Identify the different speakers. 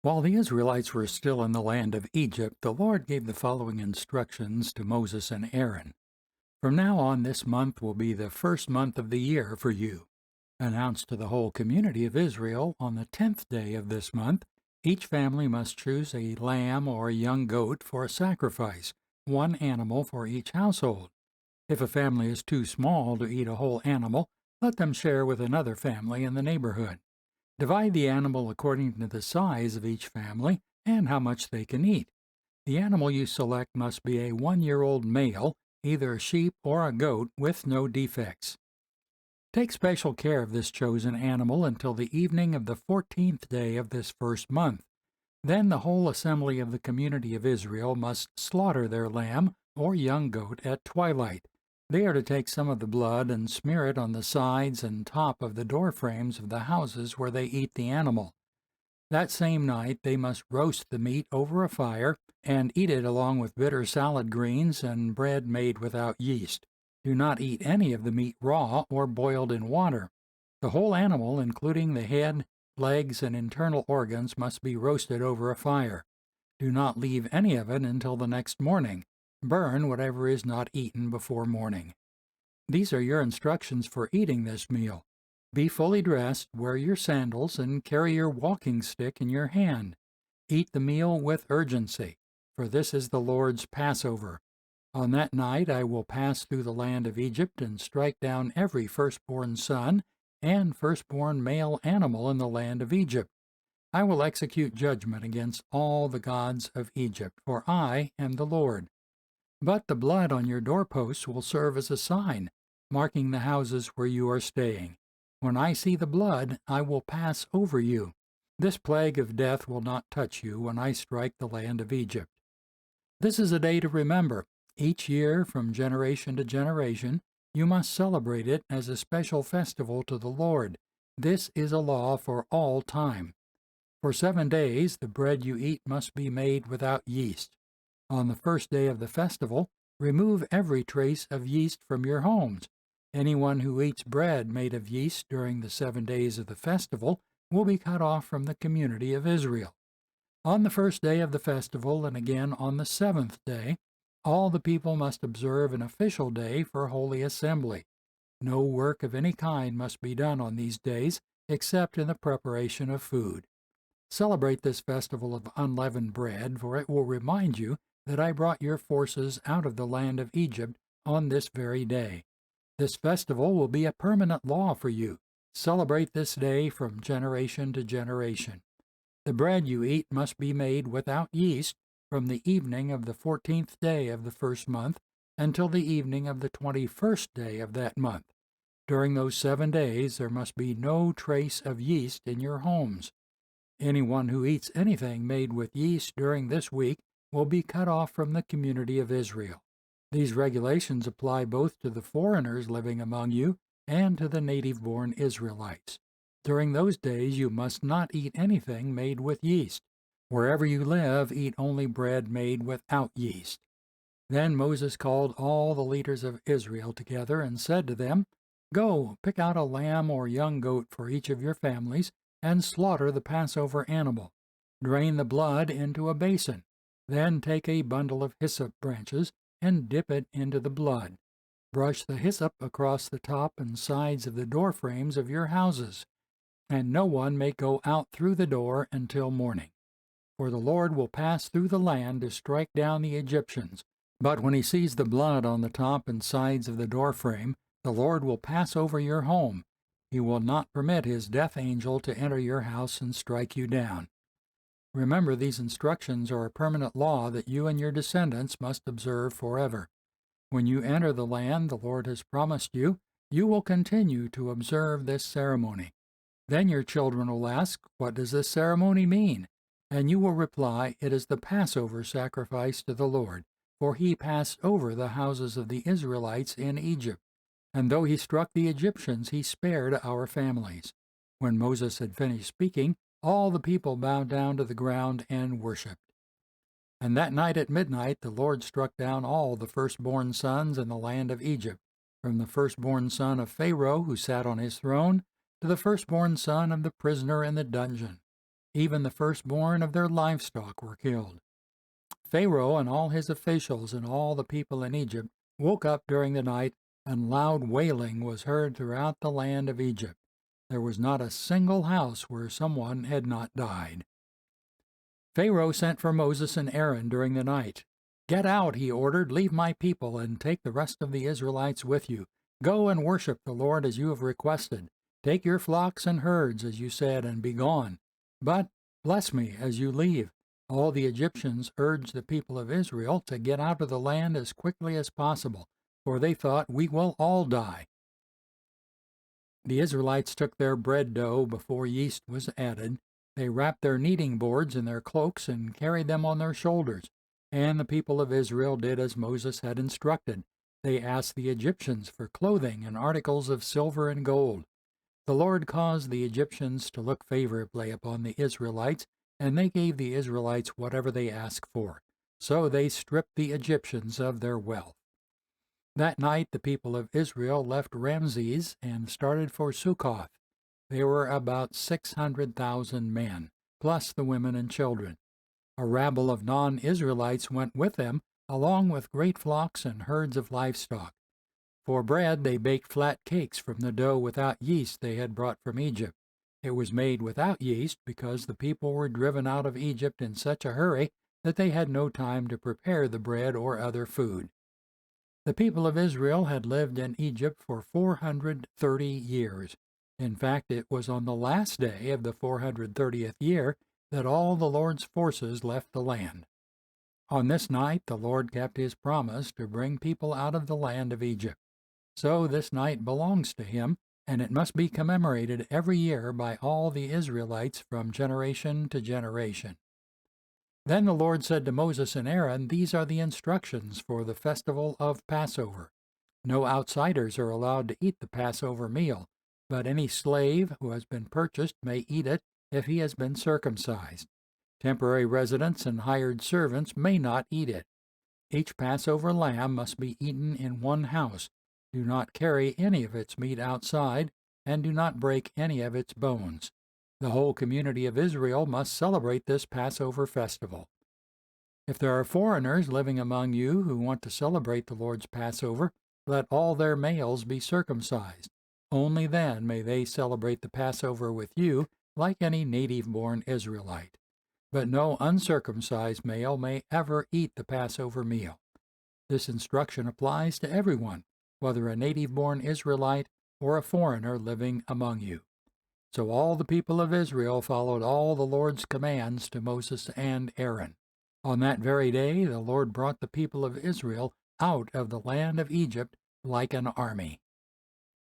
Speaker 1: While the Israelites were still in the land of Egypt, the Lord gave the following instructions to Moses and Aaron. From now on, this month will be the first month of the year for you. Announce to the whole community of Israel on the 10th day of this month, each family must choose a lamb or a young goat for a sacrifice, one animal for each household. If a family is too small to eat a whole animal, let them share with another family in the neighborhood. Divide the animal according to the size of each family and how much they can eat. The animal you select must be a 1-year-old male, either a sheep or a goat, with no defects. Take special care of this chosen animal until the evening of the 14th day of this first month. Then the whole assembly of the community of Israel must slaughter their lamb or young goat at twilight. They are to take some of the blood and smear it on the sides and top of the door frames of the houses where they eat the animal. That same night they must roast the meat over a fire and eat it along with bitter salad greens and bread made without yeast. Do not eat any of the meat raw or boiled in water. The whole animal, including the head, legs, and internal organs, must be roasted over a fire. Do not leave any of it until the next morning. Burn whatever is not eaten before morning. These are your instructions for eating this meal. Be fully dressed, wear your sandals, and carry your walking stick in your hand. Eat the meal with urgency, for this is the Lord's Passover. On that night I will pass through the land of Egypt and strike down every firstborn son and firstborn male animal in the land of Egypt. I will execute judgment against all the gods of Egypt, for I am the Lord. But the blood on your doorposts will serve as a sign, marking the houses where you are staying. When I see the blood, I will pass over you. This plague of death will not touch you when I strike the land of Egypt. This is a day to remember. Each year, from generation to generation, you must celebrate it as a special festival to the Lord. This is a law for all time. For 7 days, the bread you eat must be made without yeast. On the first day of the festival, remove every trace of yeast from your homes. Anyone who eats bread made of yeast during the 7 days of the festival will be cut off from the community of Israel. On the first day of the festival, and again on the 7th day, all the people must observe an official day for holy assembly. No work of any kind must be done on these days except in the preparation of food. Celebrate this festival of unleavened bread, for it will remind you that I brought your forces out of the land of Egypt on this very day. This festival will be a permanent law for you. Celebrate this day from generation to generation. The bread you eat must be made without yeast from the evening of the 14th day of the first month until the evening of the 21st day of that month. During those 7 days there must be no trace of yeast in your homes. Anyone who eats anything made with yeast during this week will be cut off from the community of Israel. These regulations apply both to the foreigners living among you and to the native-born Israelites. During those days you must not eat anything made with yeast. Wherever you live, eat only bread made without yeast. Then Moses called all the leaders of Israel together and said to them, Go, pick out a lamb or young goat for each of your families, and slaughter the Passover animal. Drain the blood into a basin. Then take a bundle of hyssop branches and dip it into the blood. Brush the hyssop across the top and sides of the door frames of your houses, and no one may go out through the door until morning. For the Lord will pass through the land to strike down the Egyptians. But when he sees the blood on the top and sides of the doorframe, the Lord will pass over your home. He will not permit his death angel to enter your house and strike you down. Remember, these instructions are a permanent law that you and your descendants must observe forever. When you enter the land the Lord has promised you, you will continue to observe this ceremony. Then your children will ask, What does this ceremony mean? And you will reply, It is the Passover sacrifice to the Lord, for he passed over the houses of the Israelites in Egypt. And though he struck the Egyptians, he spared our families. When Moses had finished speaking, all the people bowed down to the ground and worshipped. And that night at midnight the Lord struck down all the firstborn sons in the land of Egypt, from the firstborn son of Pharaoh who sat on his throne, to the firstborn son of the prisoner in the dungeon. Even the firstborn of their livestock were killed. Pharaoh and all his officials and all the people in Egypt woke up during the night, and loud wailing was heard throughout the land of Egypt. There was not a single house where someone had not died. Pharaoh sent for Moses and Aaron during the night. "Get out," he ordered, "leave my people, and take the rest of the Israelites with you. Go and worship the Lord as you have requested. Take your flocks and herds, as you said, and be gone. But bless me as you leave." All the Egyptians urged the people of Israel to get out of the land as quickly as possible, for they thought, "We will all die." The Israelites took their bread dough before yeast was added. They wrapped their kneading boards in their cloaks and carried them on their shoulders. And the people of Israel did as Moses had instructed. They asked the Egyptians for clothing and articles of silver and gold. The Lord caused the Egyptians to look favorably upon the Israelites, and they gave the Israelites whatever they asked for. So they stripped the Egyptians of their wealth. That night the people of Israel left Ramses and started for Succoth. They were about 600,000 men, plus the women and children. A rabble of non-Israelites went with them, along with great flocks and herds of livestock. For bread they baked flat cakes from the dough without yeast they had brought from Egypt. It was made without yeast because the people were driven out of Egypt in such a hurry that they had no time to prepare the bread or other food. The people of Israel had lived in Egypt for 430 years. In fact, it was on the last day of the 430th year that all the Lord's forces left the land. On this night the Lord kept his promise to bring people out of the land of Egypt. So this night belongs to him, and it must be commemorated every year by all the Israelites from generation to generation. Then the Lord said to Moses and Aaron, "These are the instructions for the festival of Passover. No outsiders are allowed to eat the Passover meal, but any slave who has been purchased may eat it if he has been circumcised. Temporary residents and hired servants may not eat it. Each Passover lamb must be eaten in one house. Do not carry any of its meat outside, and do not break any of its bones. The whole community of Israel must celebrate this Passover festival. If there are foreigners living among you who want to celebrate the Lord's Passover, let all their males be circumcised. Only then may they celebrate the Passover with you like any native-born Israelite. But no uncircumcised male may ever eat the Passover meal. This instruction applies to everyone, whether a native-born Israelite or a foreigner living among you." So all the people of Israel followed all the Lord's commands to Moses and Aaron. On that very day the Lord brought the people of Israel out of the land of Egypt like an army.